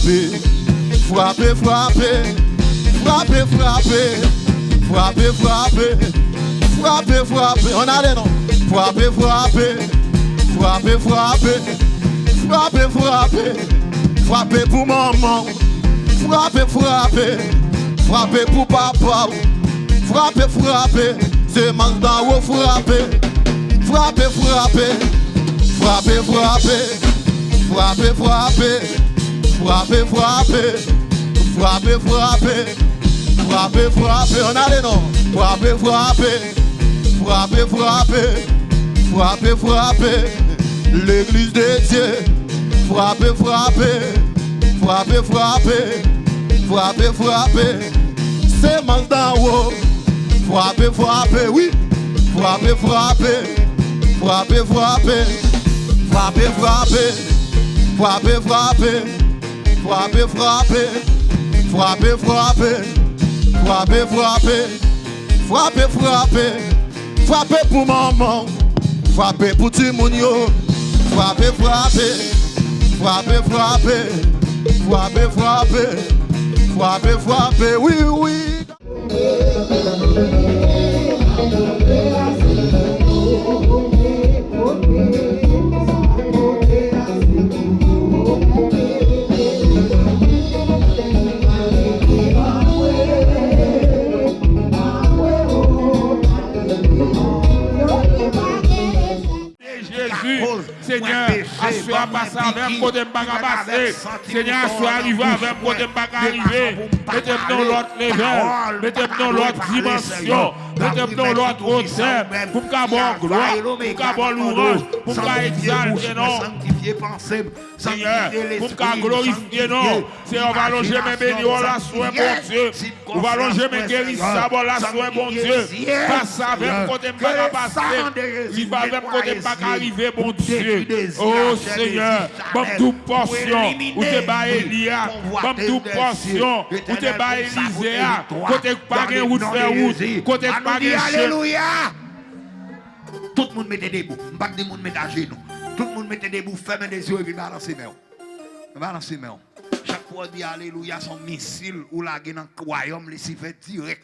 frapper, frapper, frapper, frapper, frapper, frapper, frapper, frapper, frapper, on a les noms, frapper, frapper, frapper, frapper, frapper, frapper, frapper pour maman, frapper, frapper, frapper pour papa, frapper, frapper, c'est mandat ou frapper, frapper, frapper, frapper, frapper, frapper, frapper, frapper, frapper, frapper, frapper, frapper, frapper, on a les noms, frapper, frapper, frapper, frapper, frapper, frapper, l'église de Dieu, frapper, frapper, frapper, frapper, frapper, frapper, c'est mandat ou frapper, frapper, oui, frapper, frapper, frapper, frapper, frapper, frapper, frapper, frapper, frapper, frapper, frapper, frapper, frapper, frapper, frapper, frapper, frapper pour maman, frapper pour Timonio, frapper, frapper, frapper, frapper, frapper, frapper, frapper, frapper, oui, oui. Seigneur, assois passer avec côté de bagarre passer. Seigneur, assois arriver avec côté de bagarre arriver. Mettez-moi dans l'autre level, mettez-moi dans l'autre dimension, mettez-moi dans l'autre hauteur. Pour me avoir gloire, pour me avoir louange, pour me exalter non. Seigneur, pour me glorifier non. C'est on va longer mes bénis, la soin bon Dieu. On va longer mes guérissables, la soin bon Dieu. Passe avec côté de bagarre passer. Il va avec côté de bagarre arriver bon Dieu. Oh Seigneur, comme toute portion, où t'es bas Elia, comme toute portion, où t'es bas Élisée, côté pas de route faire route, côté pas de Alléluia. Tout le monde mettez debout, pas que tout le monde mette à genoux. Tout le monde mettez debout, fermez les yeux et puis balancez main. Balancez main. Chaque fois dit Alléluia, son missile ou la gueule dans le royaume, les s'y fait direct.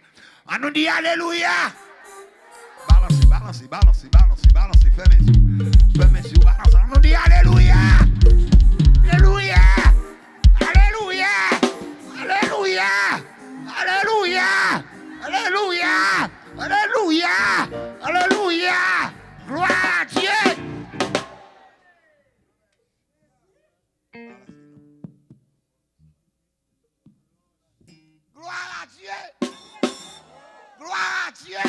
On nous dit Alléluia. Balancez, balancez, balancez, balancez, balancez, fermez les yeux. Fermez les yeux, balancez. On nous dit Alléluia. Alléluia. Alléluia. Alléluia. Alléluia. Alléluia. Alléluia. Alléluia. Gloire à Dieu. Gloire à Dieu. Gloire à Dieu.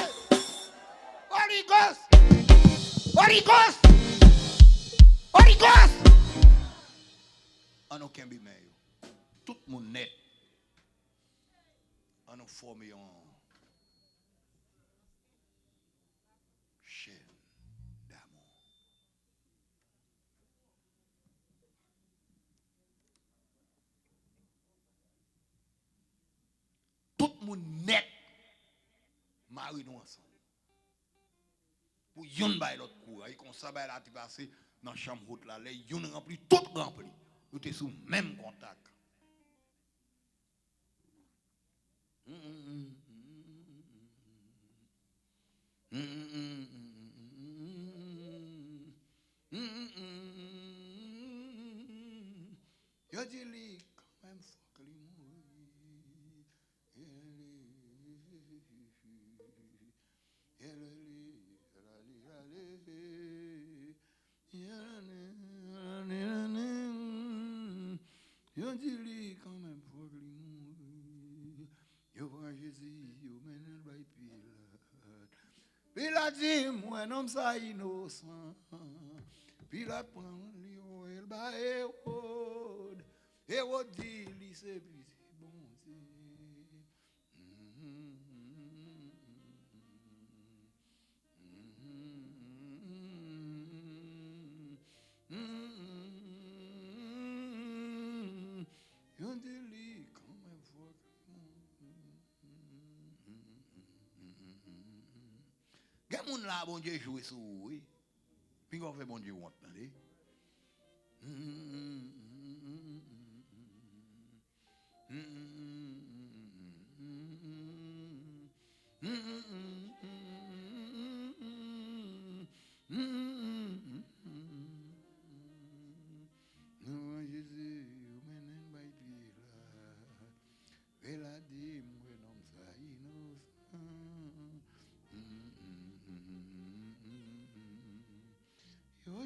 Holy Ghost. Holy Ghost. Holy Ghost. On n'a qu'un bimé. Tout le monde net. On a formé en chaîne d'amour. Tout le monde net. Marie nous ensemble. Pour yon bay l'autre cour, et comme ça bay là tu passer dans chambre haute là, les yon rempli tout rempli. Vous êtes sous même contact. Yo dit li quand même faut que li yo dit li quand même faut que li mourir. Yo prend Jésus, yo mène by Pilate. Pilate dit moi non ça innocent. Pilate prend li el ba Hérode. Hérode dit li c'est bon Dieu. Yon dit li quand même faut. Gen moun la bon Dieu jouer sous oui. Puis on fait bon Dieu honte, attendez.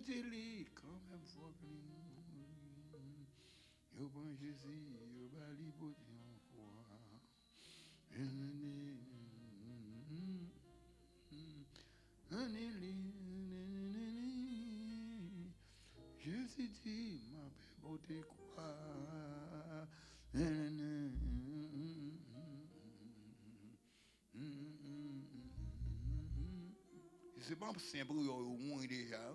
côté-là, quand même, faut que yo bon Jésus, yo bali beauté encore. Jésus dit, ma belle beauté quoi. C'est pas simple pour au moins déjà.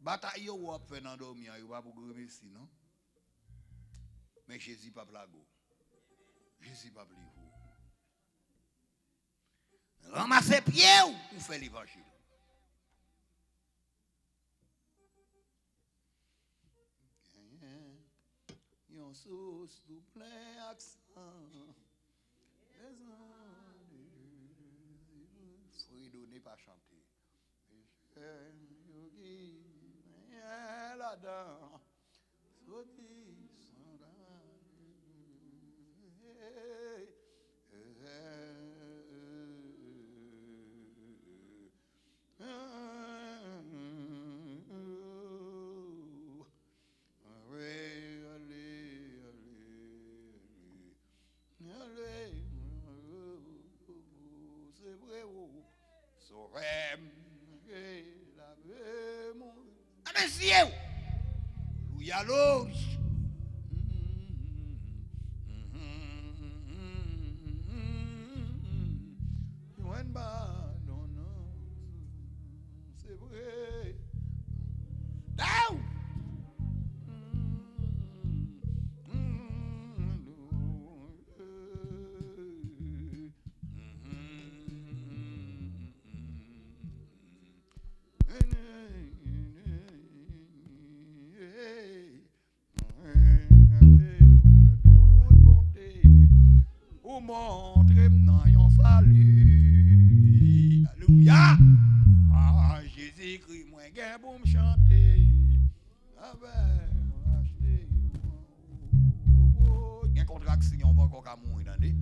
Bataille ou fait dans dormir, il va pour remercier non. Mais Jésus pas blago. Jésus pas blivou. Ramassez pied ou faire l'évangile. Yon sauce tout plein accent. Frido n'est pas chanté. Là-dedans, Monsieur, Louis c'est vrai. Down. Montre dans yon salut. Alléluia. Ah, Jésus-Christ, moi, gain pour me chanter. Ah ben, acheter. Il y a un contraction, on va encore mourir, attendez.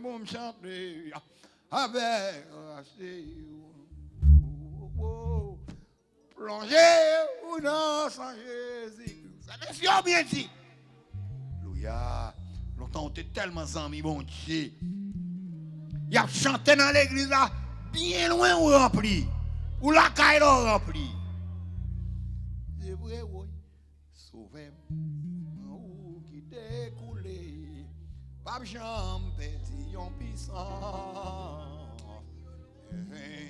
Bon me chanter avec plonger ou non sans Jésus. Ça me bien dit. Alléluia. Longtemps on était tellement amis, bon Dieu. Il a chanté dans l'église là, bien loin ou rempli. Ou la caille rempli. C'est vrai, oui. Sauvez-moi ou qui découlé. Pas jambe petit en puissant. C'est vrai.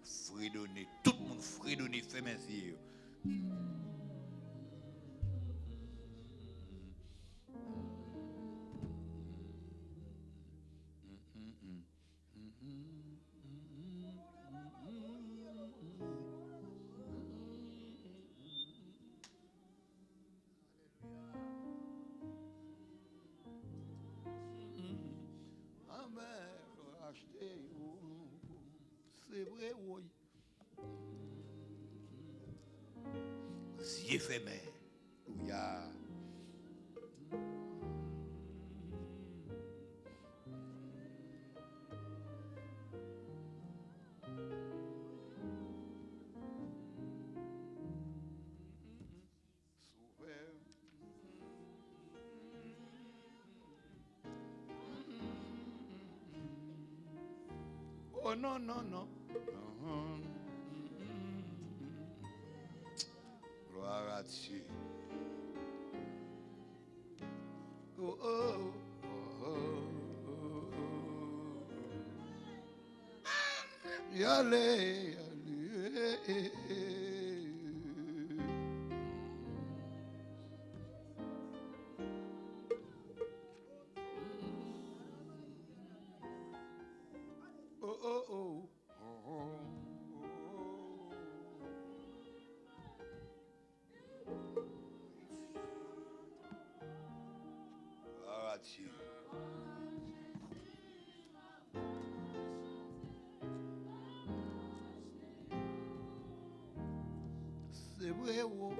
Fredonner, tout le monde fredonner, fait mes yeux. C'est vrai, oui. Si éphémère. Alléluia. Oh non, non, non. Gloire à Dieu. Oh, oh, oh, oh, oh. Allez, allez. Dieu. C'est vrai, oh,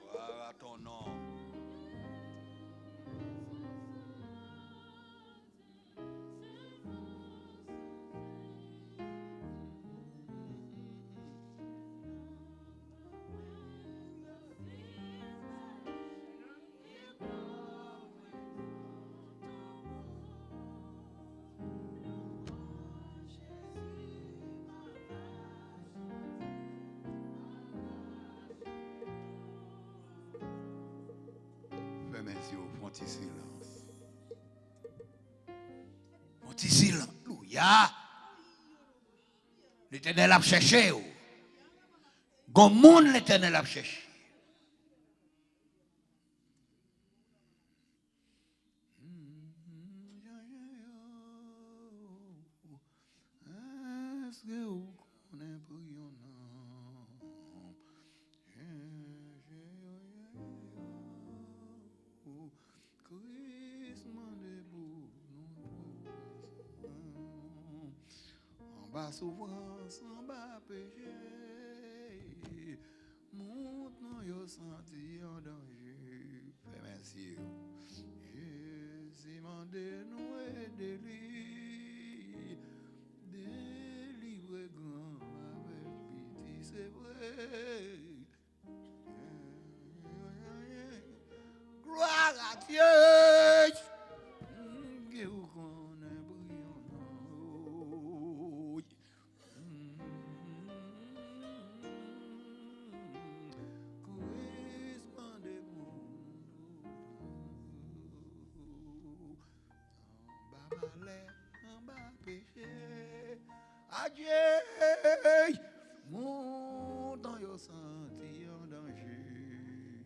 Gloire à ton nom. Fermez les yeux, font un petit silence. Un petit silence. Alléluia. L'Éternel a cherché. Gon monde l'Éternel a cherché. Est-ce que vous connaissez pour yon en bas souffrance, en bas péché, monte dans yo senti en danger. Fais merci. Jésus m'a nous aider lui, délivrer grand avec pitié, c'est vrai. Gloire à Dieu. Adieu, mon dans yo senti en danger.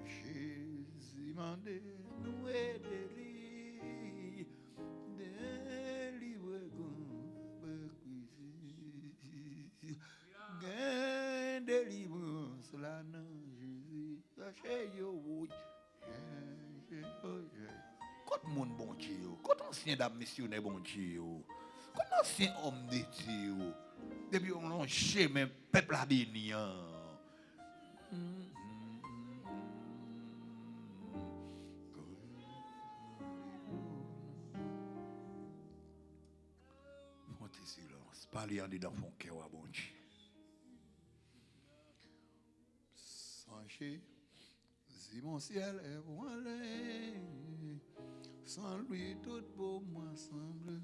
Jésus m'a nous aider lui, délivrer gain délivrance là non Jésus. Sachez yo, quand monde bon Dieu, quand ancien dame missionnaire bon Dieu. Quand ancien homme de Dieu, depuis on l'a chemin, peuple a béni. Montez silence, parlez en dedans mon cœur à bon Dieu. Sachez, si mon ciel est voilé, sans lui tout pour moi semble.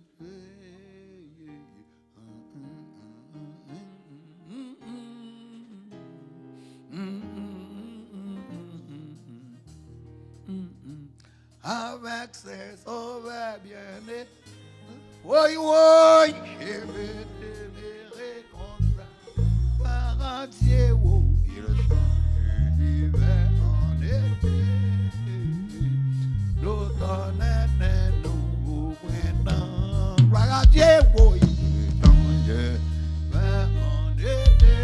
Avec ses sauveurs bien-aimés, oui, oui, je vais t'aimer comme ça. Par Dieu, il change d'hiver en été. L'automne est nouveau printemps. Gloire à Dieu, oui, il change d'hiver en été.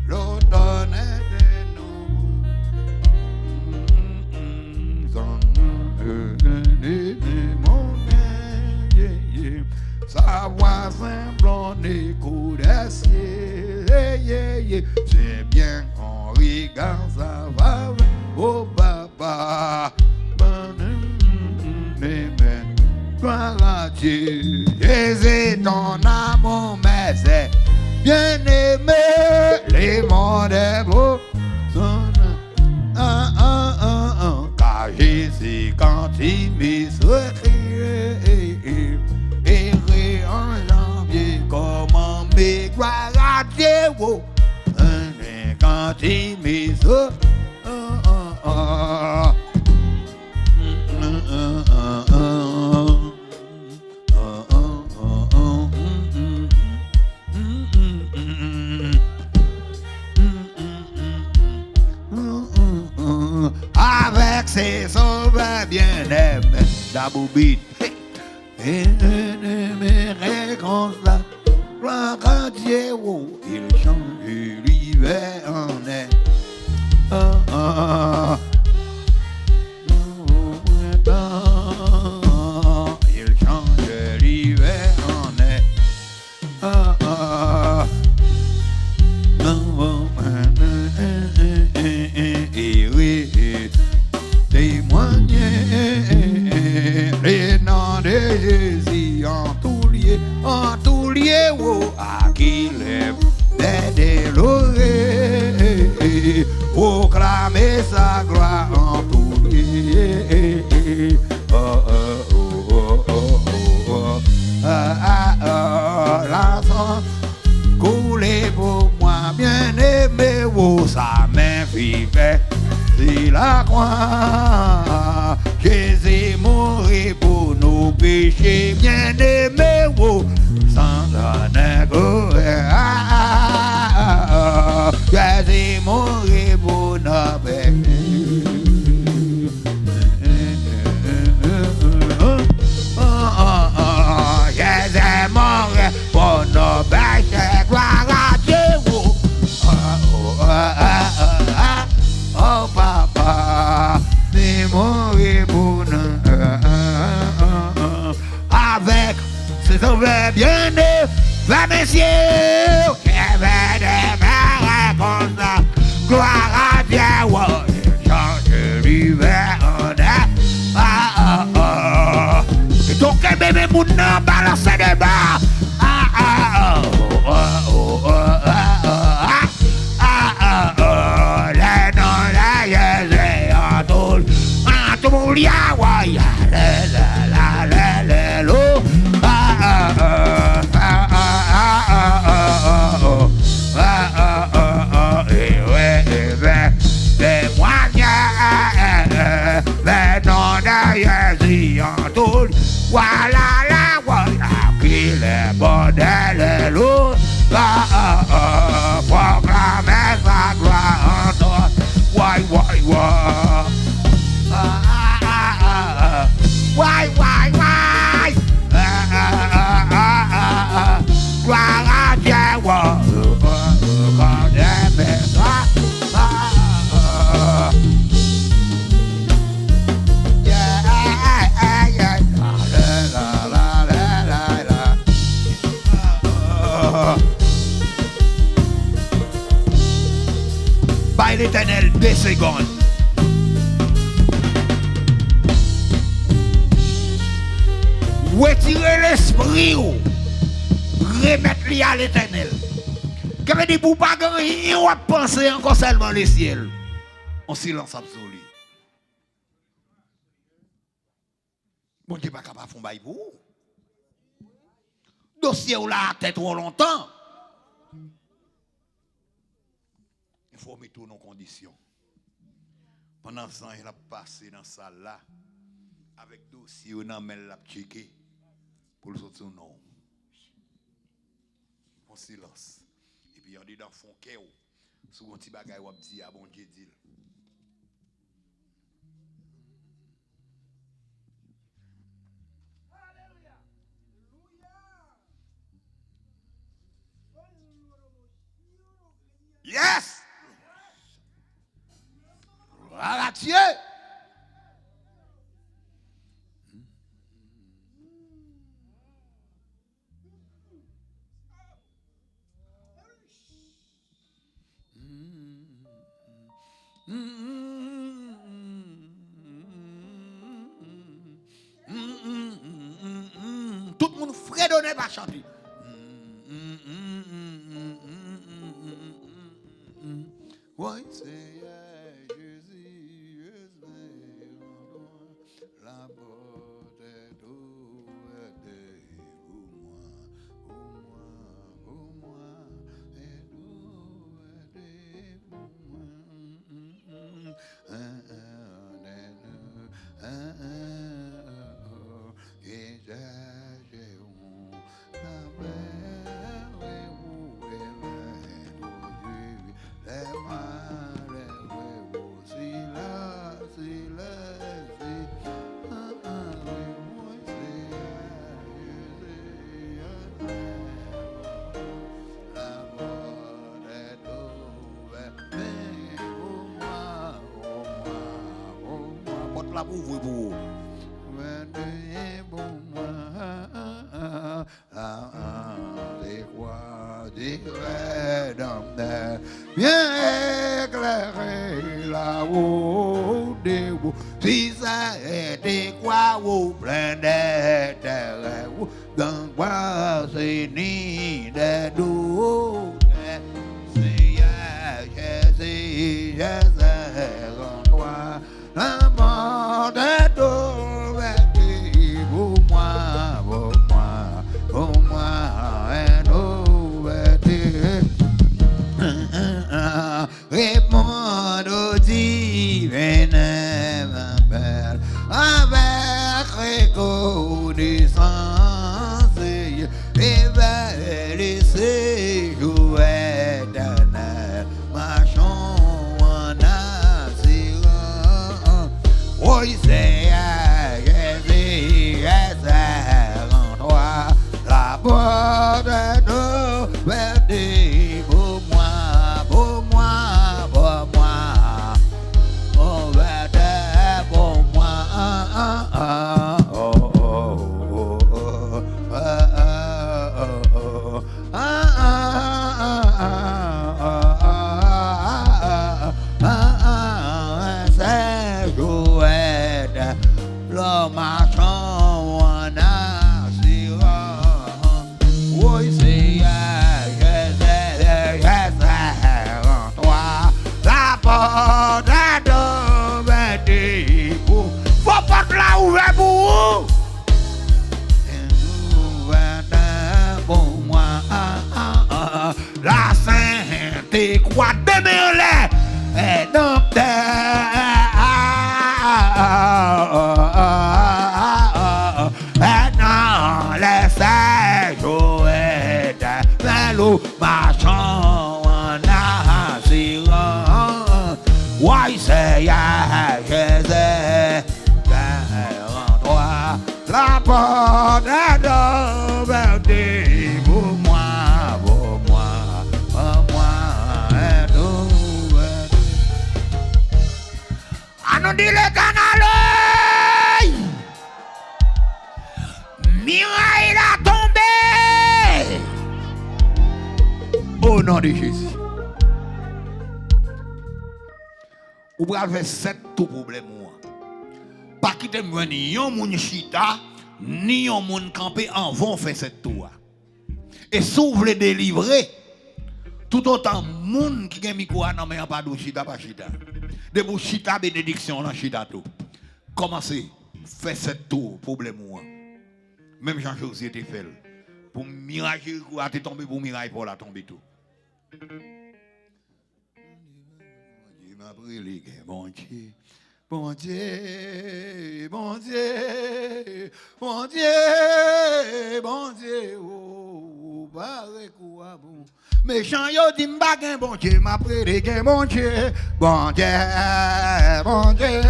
L'automne est nouveau. Sa voix simple en écho d'acier. C'est bien qu'on regarde sa va au papa. Gloire à Dieu, Jésus ton amour, mais c'est bien aimé, les mondes est beau. Car Jésus quand il m'est écrit en janvier, comment mes gloire à Dieu, quand il m'est avec ses sauveurs bien-aimés, la boubite, et ne me réconce là, gloire à Dieu, oh, il change l'hiver en est. Ah, ah, ah. Il change l'hiver en est. Ah, ah. Et oui, témoigner les noms de Jésus en tout lieu, oh, à qui lève des l'oreille, proclamer sa gloire en tout lieu. Oh, oh, oh, oh, oh, oh. Ah, ah, ah, la sang coulé pour moi, bien aimé, oh, sa main vivait. Si la croix, Jésus mourit pour nos péchés, bien aimé, oh, sans un égo. Jésus mourit pour nos péchés. Jésus mourit pour nos péchés, gloire à Dieu. Oh papa, ni mourir pour nous. Avec ses ouvriers bien-aimés, va messieurs, qui va démarrer comme ça. Gloire à Dieu, oh, change l'hiver en est. Ah, ah, ah. Et donc, bébé, mon nom, balance des bas. Ah, ah, ah, oh, oh, oh, ah, ah, ah, ah, les noms de Jésus en tout mon lien, ouais, la, la, la, la, la, lo. Ah, ah, ah, ah, ah, ah, ah, ah, ah, et ouais, et ben, témoignage, les noms de Jésus en tout. Voilà la voilà qu'il est bon de l'eau. Proclamer sa gloire en toi. Why, why, why? Why, why, why? Gloire à Dieu, quand j'aimais ça. By l'Éternel, 2 secondes. Retirer l'esprit, remettre-le à l'Éternel. Quand on dit pour pas gagner, on va penser encore seulement le ciel. En silence absolu. Bon Dieu, pas capable de faire un bail pour vous. Dossier ou la tête trop longtemps. Il faut mettre tout en condition. Pendant ce temps, il a passé dans cette salle là avec dossier ou dans la checké pour le sortir non. En silence. Et puis on dit dans fond cœur sur un petit bagage ou dit à bon Dieu dit. Yes! Gloire à Dieu! Tout le monde fredonne pas chanter. Oui, c'est Jésus, la porte est ouverte pour moi, est ouverte pour moi. porte là pour ouvrir pour vous. C'est quoi dirait dans l'air, bien éclairé là-haut des bouts. Si ça était quoi ou plein d'intérêt, dans quoi c'est ni de doute. C'est Jésus, Jésus en toi, la mort de tout vêtu pour moi, pour moi, un ouverture. Réponds au divin belle, avec reconnaissance, et va laisser jouer éternel, marchons en assurant. Oui, c'est à Jésus, Jésus en toi, la porte de vertu pour moi, pour moi, pour moi, oh, vertu pour moi. La sainte croix demeure et donc dans les séjours de l'eau marchant en assurant. Oui, c'est Jésus, en toi, la porte de vertu pour moi. Nous dit le canal, Mirail a tombé au nom de Jésus. Ou va faire 7 tout problème. Pas quitter moi ni un moun chita, ni un moun campé en vont faire 7 tours. Et si vous voulez délivrer, tout autant moun qui gagne micro non mais pas de chita pas chita. De vous chita bénédiction dans chita tout. Commencez faire 7 tours problème moi. Même Jean-José était fait pour miracle a tombé pour miracle pour la tomber tout. Dieu m'a prié bon Dieu. Bon Dieu, bon Dieu, bon Dieu, bon Dieu, oh, barre bon. Méchant yo dit m'bagin bon Dieu, m'a prédiqué bon Dieu, bon Dieu, bon Dieu,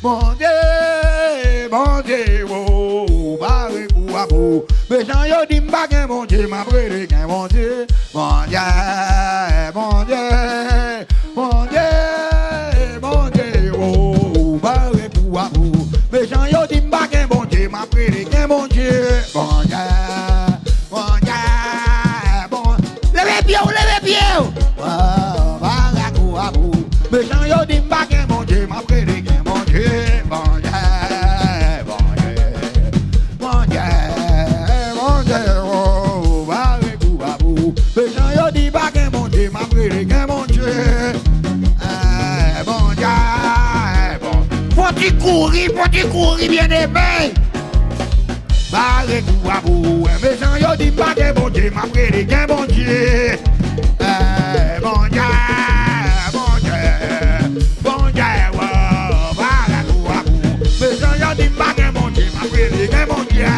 bon Dieu, bon Dieu, oh, barre bon. Méchant yo dit m'bagin bon Dieu, m'a prédiqué bon Dieu, bon Dieu, bon Dieu, bon Dieu, bon Dieu, oh, barre bon. Méchant yo dit m'bagin bon Dieu, m'a prédiqué bon Dieu, bon Dieu, bon Dieu. Levez pied, oh, baracouabou. Mais j'en ai dit m'bagin, mon Dieu, m'a prédiqué, mon Dieu, bon Dieu, bon Dieu, bon Dieu, bon Dieu, oh, baracouabou. Mais j'en ai dit m'bagin, mon Dieu, m'a prédiqué, mon Dieu, bon Dieu, bon. Faut-il courir, bien aimé. Baracouabou, mais j'en ai dit m'bagin, mon Dieu, m'a prédiqué, mon Dieu. Bon Dieu, bon Dieu, bon Dieu, oh, baracouabou. Mais j'en ai dit m'bagin, mon Dieu, m'a prédiqué, mon Dieu.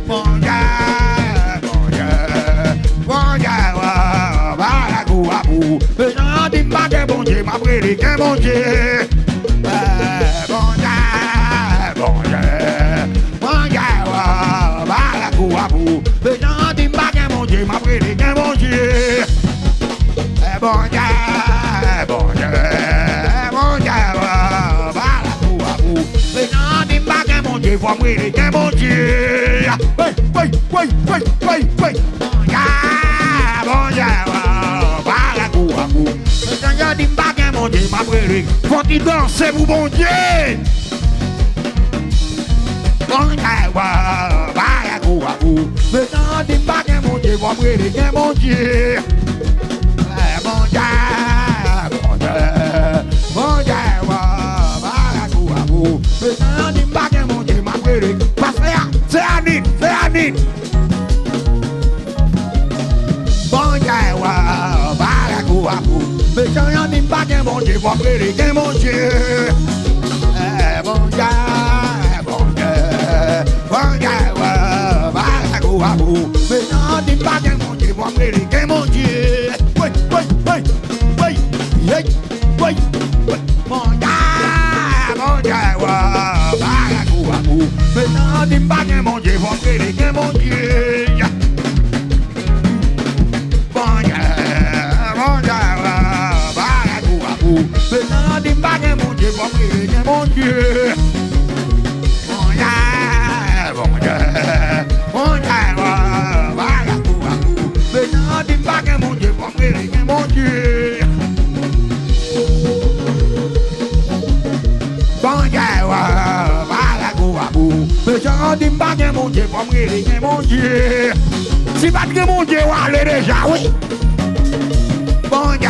Bon Dieu, bon Dieu, bon Dieu, oh, baracouabou. Mais j'en ai dit m'bagin, mon Dieu, m'a prédiqué, mon Dieu. Bon Dieu, bon Dieu, bon Dieu, oh, baracouabou. Mais j'en ai dit m'bagin, mon Dieu, m'a prédiqué, mon Dieu. Bon Dieu, bon Dieu, bon Dieu, oh, Dieu, faut m'aider, que mon Dieu. Bon Dieu, baragouabou. Seigneur dit pas que mon Dieu m'a brûlé. Faut-il danser pour mon Dieu? Bon Dieu, baragouabou. Seigneur dit pas que mon Dieu m'a brûlé, que mon Dieu. Bon Dieu, bon Dieu, bon Dieu, baragouabou. Seigneur dit pas que mon Dieu m'a brûlé. Parce que c'est Annie, c'est Annie. Bon Dieu, baragouabou. Mais quand on dit pas que mon Dieu va brûler, que mon Dieu. Bon Dieu, bon Dieu, bon Dieu, baragouabou. Mais quand on dit pas que mon Dieu va brûler, que mon Dieu. Oui, oui, oui, oui, oui, oui, oui. Mon Dieu, baragouabou. Mais quand on dit pas que mon Dieu va brûler, que mon Dieu. Maintenant, dis pas que mon Dieu va brûler, que mon Dieu. Mon Dieu, mon Dieu, mon Dieu, baragouabou. Maintenant, dis pas que mon Dieu va brûler, que mon Dieu. Bon Dieu, baragouabou. Maintenant, dis pas que mon Dieu va brûler, que mon Dieu. Si pas que mon Dieu va aller déjà, oui. Bon Dieu,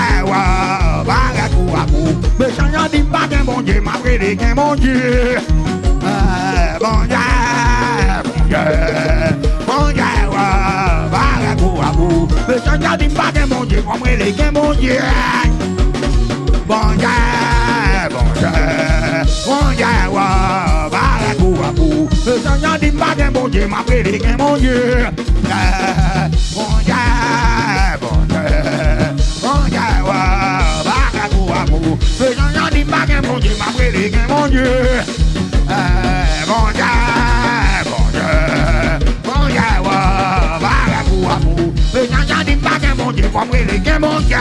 baragouabou. Mais Seigneur dit pas que mon Dieu m'a brûlé, que mon Dieu. Bon Dieu, bon Dieu, bon Dieu, baragouabou. Mais Seigneur dit pas que mon Dieu m'a brûlé, que mon Dieu. Bon Dieu, bon Dieu, bon Dieu, baragouabou. Mais Seigneur dit pas que mon Dieu m'a brûlé, que mon Dieu. Bon Dieu, bon Dieu. Mon Dieu, baragouabou. Mais j'en dis pas que mon Dieu m'a brûlé, que mon Dieu. Mon Dieu, mon Dieu, mon Dieu, baragouabou. Mais j'en dis pas que mon Dieu m'a brûlé, que mon Dieu.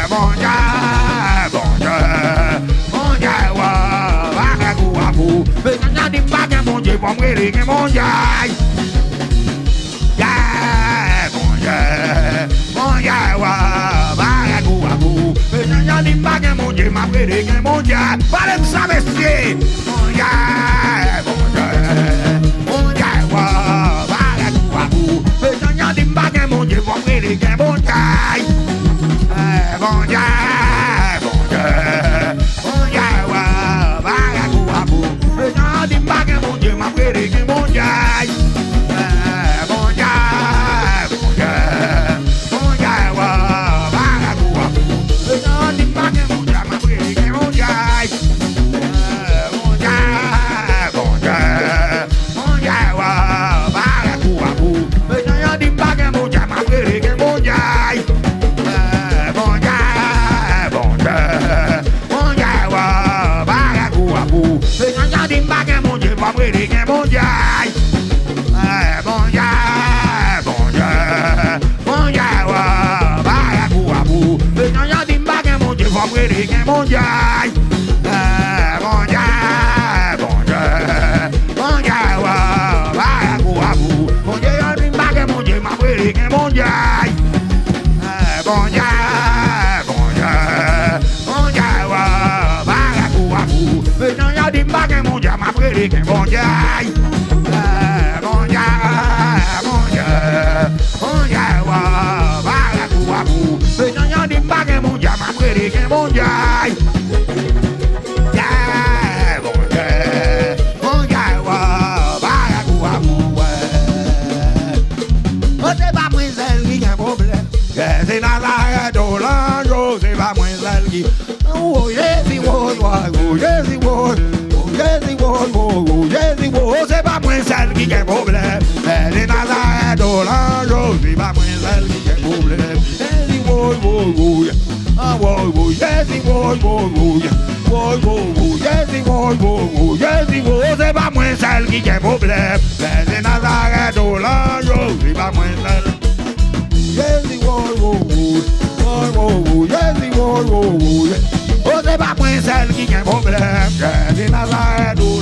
Mon Dieu, mon Dieu, mon Dieu, baragouabou. Mais j'en dis pas que mon Dieu m'a brûlé, que mon Dieu. Mon Dieu, baragouabou. Mais j'en dis pas que mon Dieu m'a brûlé, que mon Dieu. Parlez-moi ça, messieurs. Mon Dieu, mon Dieu, mon Dieu, baragouabou. Mais j'en dis pas que mon Dieu m'a brûlé, que mon Dieu. Mon Dieu, mon Dieu, mon Dieu, baragouabou. Mais j'en dis pas que mon Dieu m'a brûlé, que mon Dieu. Mon Dieu, mon Dieu, mon Dieu, mon Dieu, baragouabou. Mon Dieu, on dit pas que mon Dieu m'a brûlé, que mon Dieu. Mon Dieu, mon Dieu, mon Dieu, baragouabou. Mais non, on dit pas que mon Dieu m'a brûlé, que mon Dieu. Mon Dieu, mon Dieu, mon Dieu, baragouabou. Mais non, on dit pas que mon Dieu m'a brûlé, que mon Dieu. C'est Nazareth, oh l'ange, c'est pas moins celle qui. Oh, Jésus, oh, Jésus, oh, Jésus, oh, Jésus, oh, c'est pas moins celle qui a problème. C'est Nazareth, oh l'ange, c'est pas moins celle qui a problème. Jésus, oh, Jésus, oh, Jésus, oh, c'est pas moins celle qui a problème. C'est Nazareth, oh l'ange, c'est pas moins celle. Jésus, Jésus, oh, c'est pas moi celle qui a un problème. Jésus Nazareth, oh,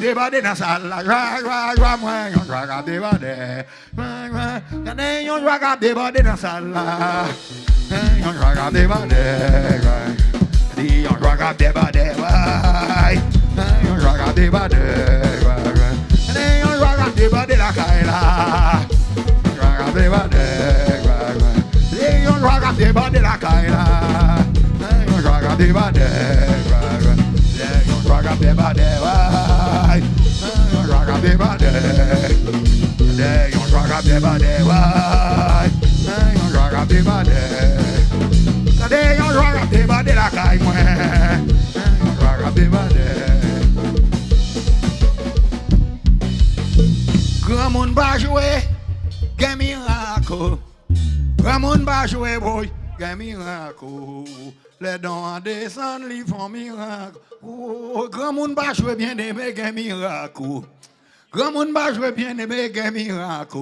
Everybody dans sa la joie moi on joie everybody. Quand on joie everybody dans sa la yon joie cap des badais, yon joie cap des badais, yon joie cap des badais, yon joie cap des badais la caille là, joie cap des badais, yon joie cap des badais la caille là, yon joie cap des badais, yon joie cap des badais, yon joie cap des badais, yon joie cap des badais, yon joie cap des badais. Yon joie cap des badais la caille moi, yon joie cap des badais. Grand monde va jouer, gain miracle. Grand monde va jouer, boy, gain miracle. Les dons descendent, ils font miracle. Grand monde va jouer bien aimé, gain miracle. Grand monde va jouer bien aimé, gain miracle.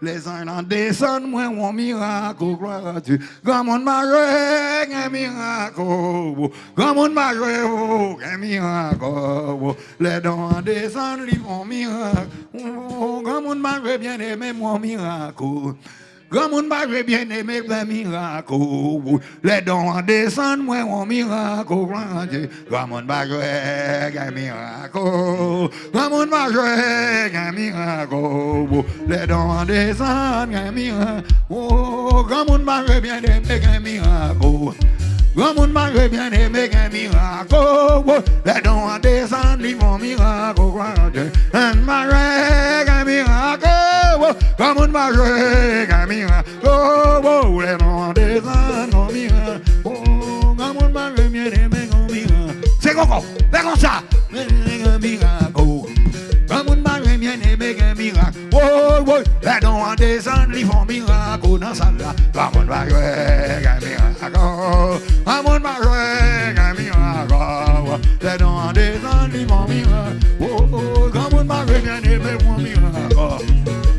Les uns en descendent, moi, mon miracle, gloire à Dieu. Grand monde va jouer, gain miracle. Grand monde va jouer, gain miracle. Les dons en descendent, ils font miracle. Grand monde va jouer bien aimé, mon miracle. Grand monde va jouer bien aimé, gain miracle. Les dons en descendent, moi, mon miracle, gloire à Dieu. Grand monde va jouer, gain miracle. Grand monde va jouer, gain miracle. Les dons en descendent, gain miracle. Grand monde va jouer bien aimé, gain miracle. Grand monde va jouer bien aimé, gain miracle. Les dons en descendent, ils font miracle, gloire à Dieu. Un miracle, gain miracle. Grand monde va jouer, gain miracle. Les dons en descendent, gain miracle. Grand monde va jouer bien aimé, gain miracle. C'est coco, c'est comme ça. Gain miracle. Grand monde va jouer bien aimé, gain miracle. Les dons en descendent, ils font miracle dans sa là. Grand monde va jouer, gain miracle. Grand monde va jouer, gain miracle. Les dons en descendent, ils font miracle. Grand monde va jouer bien aimé, mon miracle.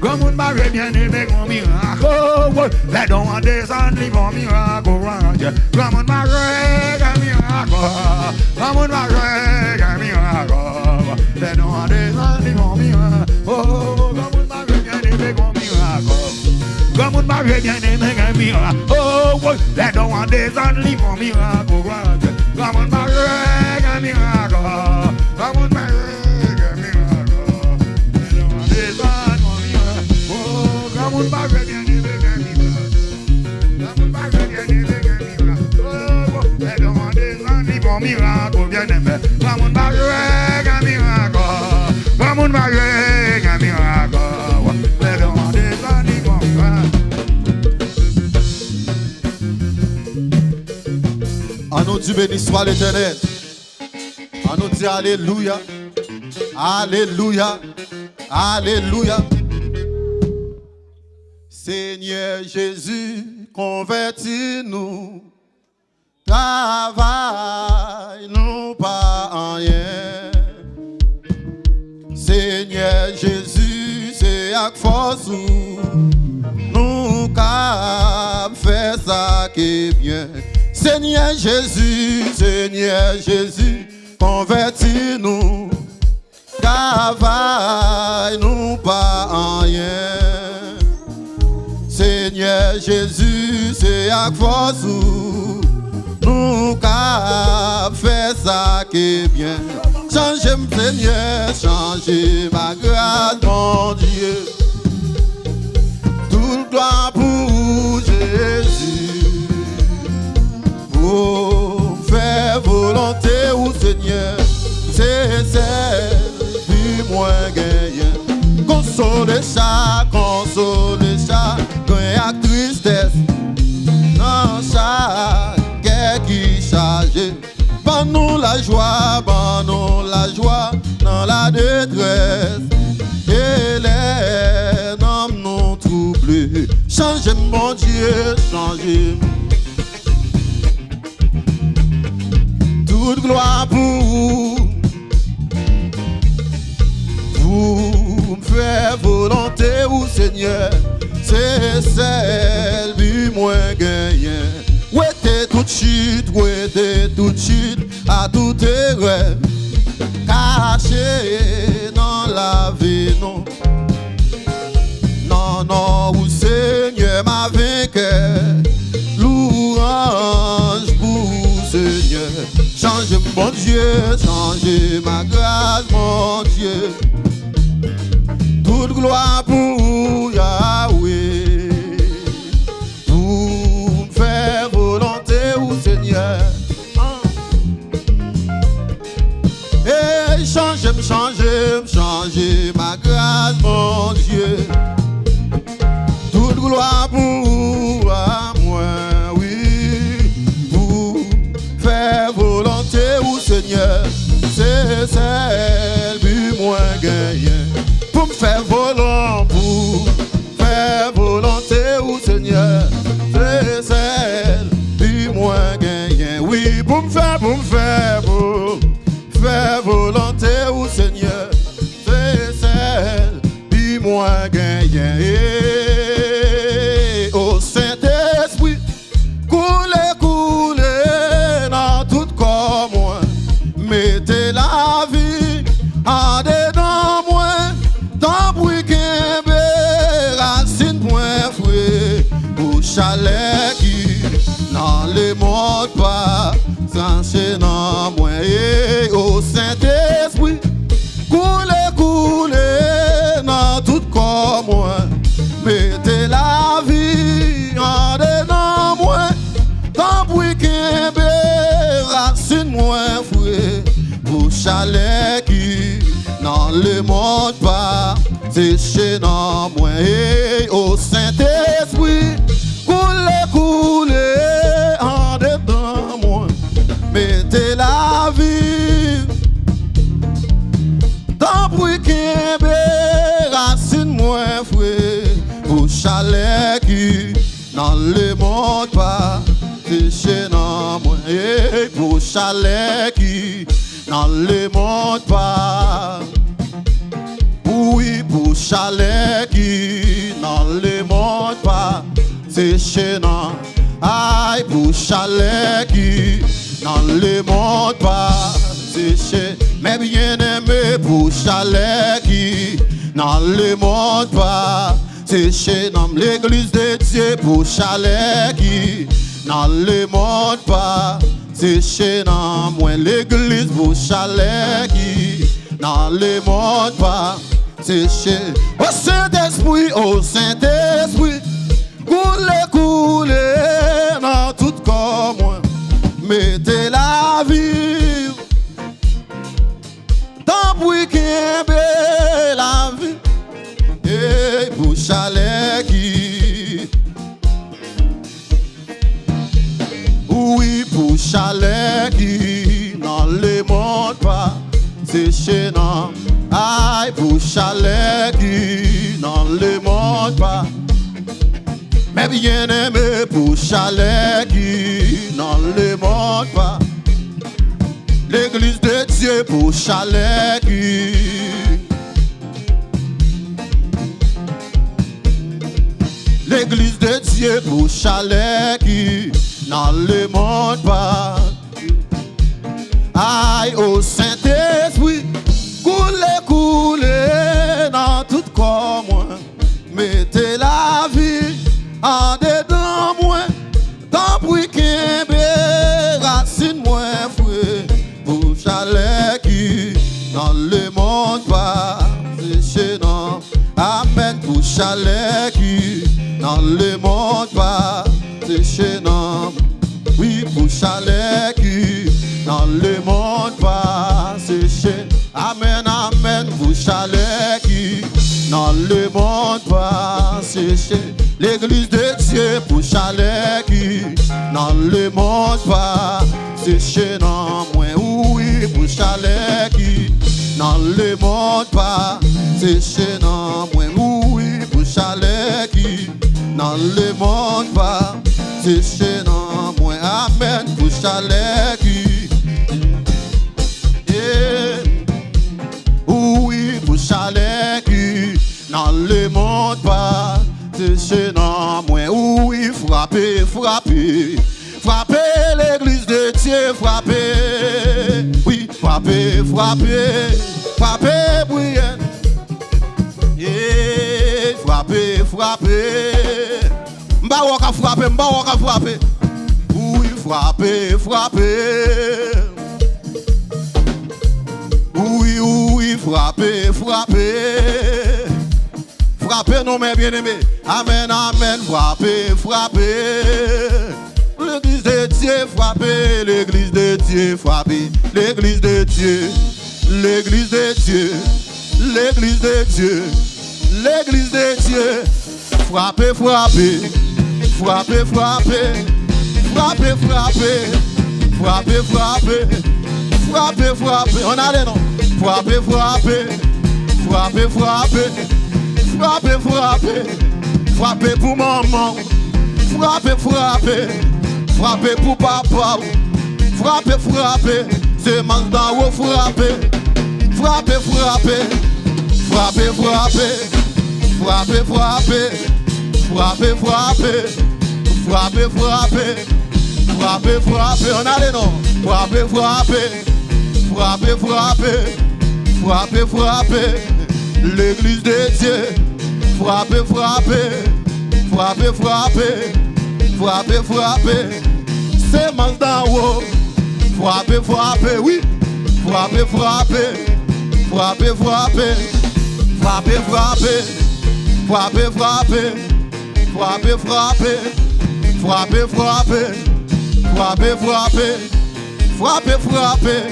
Grand monde va jouer bien aimé, mon miracle. Les dons en descendent, ils font miracle. Grand monde va jouer, gain miracle. Grand monde va jouer, gain miracle. Les dons en descendent, ils font miracle. Grand monde va jouer bien aimé, mon miracle. Grand monde va jouer bien aimé, gain miracle. Les dons en descendent, ils font miracle. Grand monde va jouer, gain miracle. Grand monde va jouer, gain miracle. Les dons en descendent, font miracle. Grand monde va jouer bien aimé, gain miracle. Grand monde va jouer bien aimé, gain miracle. Les dons en descendent, ils font miracle, bien aimé. Grand monde va jouer, gain miracle. Grand monde va jouer, gain miracle. Les dons en descendent, ils font miracle. À nous Dieu béni soit l'Éternel. À nous dire Alléluia. Alléluia. Alléluia. Seigneur Jésus, convertis-nous. Travaille-nous pas en rien. Seigneur Jésus, c'est à force nous cap faire ça qui est bien. Seigneur Jésus, convertis-nous. Travaille-nous pas en rien. Seigneur Jésus, c'est à force nous cap faire ça qui est bien. Changez-moi Seigneur, changez ma grâce, mon Dieu. Tout gloire pour Jésus. Pour faire volonté au Seigneur, c'est celle du moins gagnant. Consoler chaque gain à tristesse. Dans chaque cœur qui charge. Ban-nous la joie dans la détresse. Et les hommes nous troublés. Changez mon Dieu, changez. Toute gloire pour vous faire volonté au Seigneur, c'est celle du moins gagnant. Ouais, t'es tout chute à tout erreur, caché dans la vie, non. Non, non, où Seigneur m'a vaincu, Changez mon Dieu, changez ma grâce, mon Dieu. Toute gloire pour Yahweh. Pour faire volonté au Seigneur. Et changez ma grâce, mon Dieu. Toute gloire pour moi, oui. Pour faire volonté au Seigneur. C'est celle du moins gagné. Pour me faire volant, pour faire volonté au Seigneur. C'est celle du moins gagné. Oui, pour me faire volonté au Seigneur. C'est celle du moins gagné. Au Saint-Esprit, coulez dans tout corps moi. Mettez la vie en dedans moi. Tant bruit qu'un racine point fouet. Pour chalet qui dans les mondes pas tranché dans moi. Et au Saint-Esprit, coulez dans tout corps moi. Mettez la vie en dedans moi. Tant bruit qu'un racine moins fouet. Pour chalet qui dans le monde pas séché dans moi. Et au Saint-Esprit, coulez en dedans moi. Mettez la vie dans bruit qu'un racine moins fouet. Pour chalet qui dans le monde pas séché dans moi. Et pour chalet qui dans le monde pas. Oui, pour chalet qui dans le monde pas séché dans. Aïe, pour chalet qui dans le monde pas séché. Mais bien aimé pour chalet qui dans le monde pas séché. Dans l'église de Dieu pour chalet qui dans le monde pas séché. Dans moi l'église pour chalet qui dans le monde pas séché. Au Saint-Esprit, coulez dans tout corps moi. Mettez la vie dans bruit qu'un la vie. Et pour chalet qui, oui, pour chalet qui dans le monde pas séché non. Aïe, pour chalet qui dans le monde pas. Mais bien aimé pour chalet qui dans le monde pas. L'église de Dieu pour chalet qui. L'église de Dieu pour chalet qui dans le monde pas. Aïe, au Saint-Esprit, coulez dans tout corps moi. Mettez la vie en dedans moi. Tant bruit qu'un racine moins fouet. Pour chalet qui dans le monde pas séché non. Amen. Pour chalet qui dans le monde pas séché non. Oui, pour chalet qui dans le monde pas séché. Amen, amen. Pour chalet qui dans le monde pas séché. L'église de Dieu pour chalet qui dans le monde pas séché non moins. Oui, pour chalet qui dans le monde pas séché non moins. Oui, pour chalet qui dans le monde pas séché non moins. Amen. Pour chalet qui, yeah. Oui, pour chalet qui dans le monde pas séché non moins. Oui, frappez l'église de Dieu, frappez. Oui, frappez bruyant. Yeah, frappez. M'ba waka frappé. Oui, frappez. Oui, oui, frappez, frappez. Frappez nous mes bien-aimés. Amen, amen, frappez, frappez. L'église de Dieu, frappez. L'église de Dieu, frappez. L'église de Dieu. L'église de Dieu. L'église de Dieu. L'église de Dieu. Frappez, frappez. Frappez, frappez. Frappez, frappez. Frappez, frappez. Frappez, frappez. On a les noms. Frappez, frappez. Frappez, frappez. Frappez, frappez. Frappez pour maman. Frappez, frappez. Frappez pour papa. Frappez, frappez. C'est maintenant où frappez. Frappez, frappez. Frappez, frappez. Frappez, frappez. Frappez, frappez. Frappez, frappez. Frappez, frappez. On a les noms. Frappez, frappez. Frappez, frappez. Frappez, frappez. L'église de Dieu. Frappez, frappez. Frappez, frappez. Frappez, frappez. C'est maintenant où. Frappez, frappez. Oui. Frappez, frappez. Frappez, frappez. Frappez, frappez. Frappez, frappez. Frappez, frappez. Frappez, frappez. Frappez, frappez. Frappez, frappez.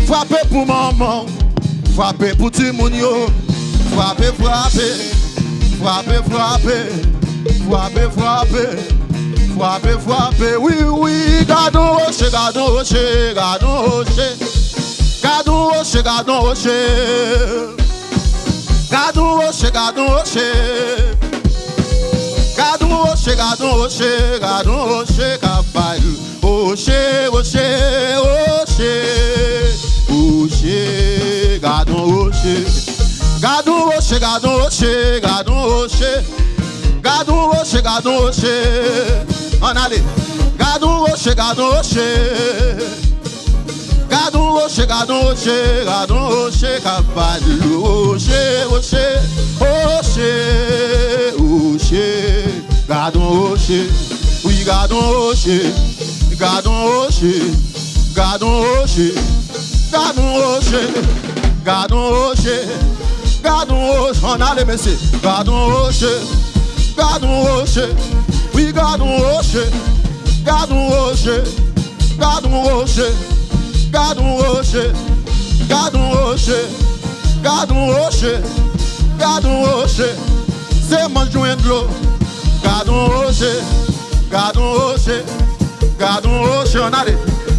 Frappez pour maman. Frappez pour Timounio. Frappez, frappez. Frappez, frappez. Frappez, frappez. Frappez, frappez. Oui, oui. Gardons rocher, gardons rocher, gardons rocher. Gardons rocher, gardons rocher. Gardons rocher, gardons rocher. Gardons rocher, gardons rocher, gardons rocher, capable. Rocher, rocher, rocher. Rocher, gardons rocher. Gardons rocher, gardons rocher, gardons rocher. Gardons rocher, gardons rocher. On allait. Gardons rocher, gardons rocher. Gardons rocher, gardons rocher, gardons rocher, capable. Rocher, rocher, rocher, rocher. Gardons rocher, oui, gardons rocher. Gardons rocher, gardons rocher. Gardons rocher, gardons rocher. Gardons rocher, on a les messieurs. Gardons rocher, gardons rocher. Oui, gardons rocher. Gardons rocher, gardons rocher. Gardons rocher, gardons rocher. Gardons rocher, gardons rocher. C'est mon joint de l'eau. Gardons rocher, gardons rocher. Gardons rocher, on a les.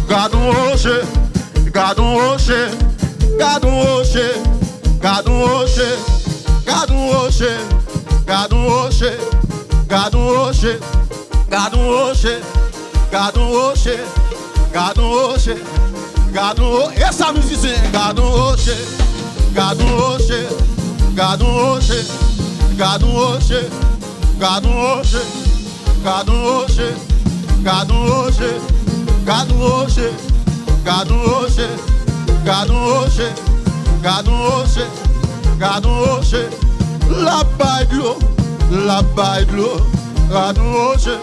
Gardons rocher, gardons rocher. Gardons rocher, gardons rocher. Gardons rocher, gardons rocher. Gardons rocher, gardons rocher. Gardons rocher, gardons rocher. Gardons rocher, et ça musicien. Gardons rocher, gardons rocher. Gardons rocher, gardons rocher. Gardons rocher, gardons rocher. Gardons rocher, gardons rocher. Gardons rocher, gardons rocher. Gardons rocher, gardons rocher. La paille de l'eau, la paille de l'eau. Gardons rocher,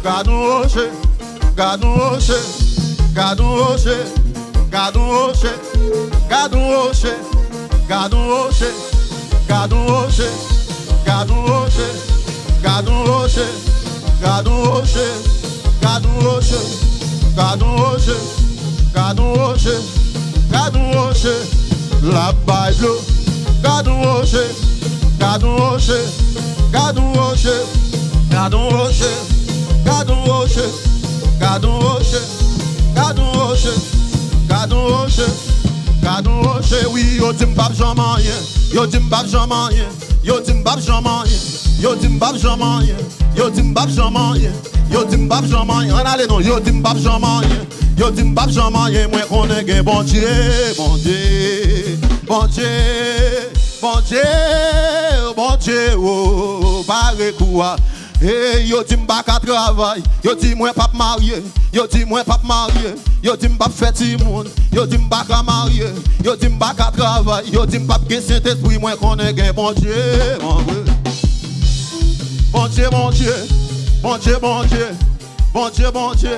gardons rocher. Gardons rocher, gardons rocher. Gardons rocher, gardons rocher. Gardons rocher, gardons rocher. Gardons rocher, gardons rocher. Gardons rocher, gardons rocher. Gardons rocher, gardons rocher. Gardons rocher, la paille de l'eau. Gardons rocher, gardons rocher. Gardons rocher, gardons rocher. Gardons rocher, gardons rocher. Gardons rocher, gardons rocher. Gardons rocher, oui, yo dit m'bap jamais rien. Yo dit m'bap jamais rien. Yo dit m'bap jamais rien. Yo dit m'bap jamais rien. Yo dit m'bap jamais rien. Yo dit m'bap jamais rien. On allez non, yo dit m'bap jamais rien. Yo dit m'bap jamais rien. Moi connais gen bon Dieu, bon Dieu, bon Dieu, bon Dieu, bon Dieu, oh, pare quoi. Hey, yo dit m'bap ka travail. Yo dit moi pas marié. Yo dit moi pas marié. Yo dit m'bap fait ti moun. Yo dit m'bap ka marié. Yo dit m'bap ka travail. Yo dit m'bap ke Saint-Esprit. Moi connais gen bon Dieu, mon Dieu. Bon Dieu, bon Dieu. Bon Dieu, bon Dieu. Bon Dieu, bon Dieu.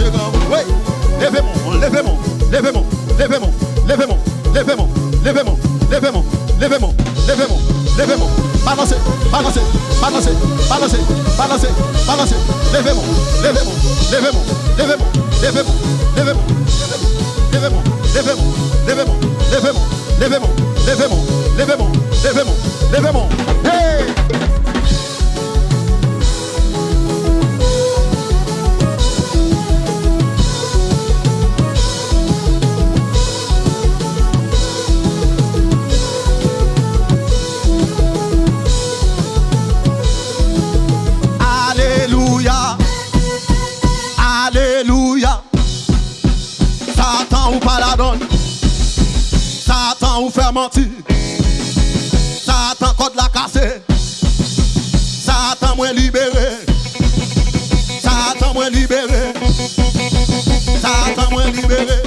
Dieu grand monde. Oui, levez-moi, levez-moi, levez-moi, levez-moi, levez-moi, levez-moi, levez-moi, levez-moi, levez-moi, levez-moi, levez-moi. Balancez, balancez, balancez, balancez, balancez, balancez. Levez-moi, levez-moi, levez-moi, levez-moi, levez-moi, levez-moi, levez-moi, levez-moi, levez-moi, levez-moi, levez-moi, levez-moi, levez-moi, levez-moi, levez-moi. Hey! Alléluia, Alléluia. Satan ou pas la donne, Satan ou faire mentir, Satan code la casser, Satan moins libéré, Satan moins libéré, Satan moins libéré.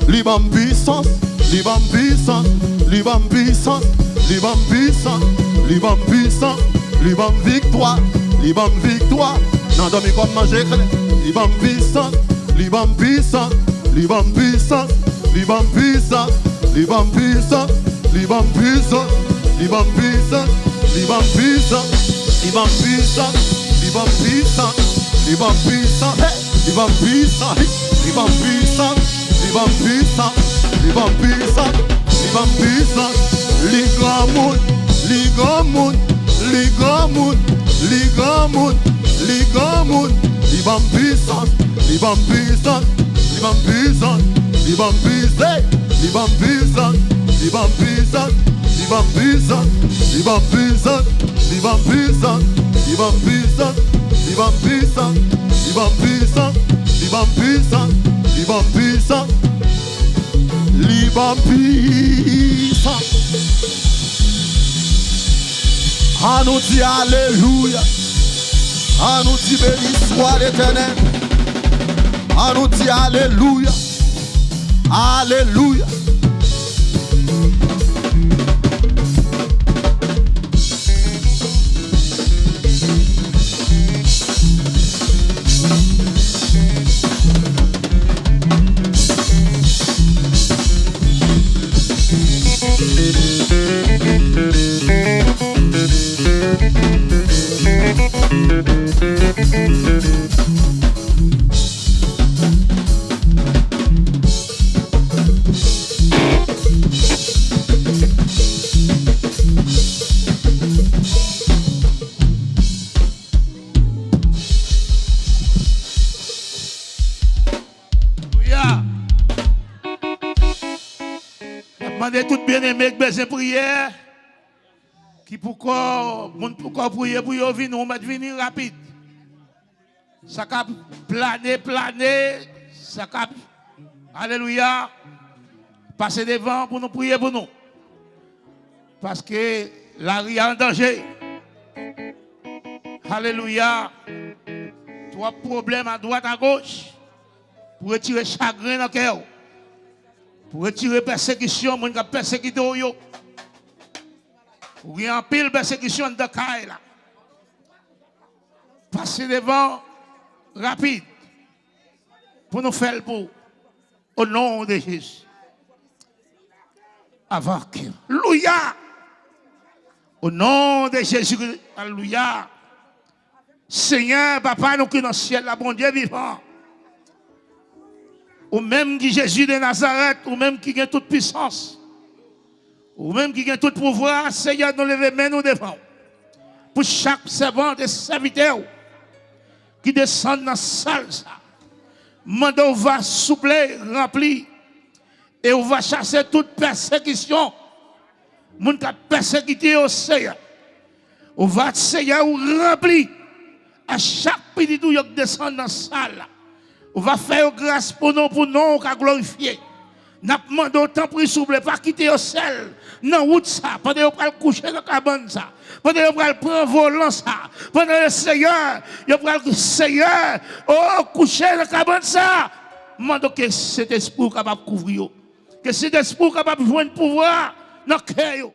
Libam puissance, libam puissance, libam puissance, libam puissance, libam puissance, libam victoire, libam victoire. Non, dormi comme manger, libam puissance, libam puissance, libam puissance, libam puissance, libam puissance, libam puissance, libam puissance, libam puissance, libam puissance, libam puissance, libam puissance, libam puissance, libam puissance. Libam puissant, libam puissant, libam puissant, ligamoun, ligamoun, ligamoun, ligamoun, ligamoun, libam puissant, libam puissant, libam puissant, libam puissant, libam puissant, libam puissant, libam puissant, libam puissant, libam puissant, libam puissant, libam puissant, libam puissant, libam puissant, libam puissant. Libam puissant. À nous dit alléluia. À nous dit béni soit l'Éternel. À nous dit alléluia. Alléluia. Tout bien aimé que besoin prière qui pourquoi prier pour yo venir on va venir rapide ça cap planer ça cap alléluia passer devant pour nous prier pour nous parce que la vie est en danger alléluia trois problèmes à droite à gauche pour retirer chagrin dans le cœur. Pour retirer persécution, mon gars persécuté yo. Pour y en pile persécution de caille là. Passer devant rapide pour nous faire pour au nom de Jésus. Avant que alléluia. Au nom de Jésus, alléluia. Seigneur, papa, nous qui dans le ciel, la bon Dieu vivant. ou même qui Jésus de Nazareth, ou même qui a toute puissance, ou même qui a tout pouvoir, Seigneur, nous lever main nous devant. Pour chaque servant et serviteur qui descend dans la salle, mandat va soupler, remplir, et on va chasser toute persécution. Moun qui a persécuté au Seigneur. On va Seigneur remplir à chaque petit qui descend dans la salle. On va faire grâce pour nous qu'à glorifier. N'a pas demandé autant pour souple, pas quitter au sel. Non, route ça, pendant qu'on va coucher dans la cabane ça. Pendant qu'on va prendre volant ça. Pendant le Seigneur, il va le Seigneur, oh, coucher dans la cabane ça. Demande que cet esprit capable de couvrir. Que cet esprit capable de jouer le pouvoir dans le cœur.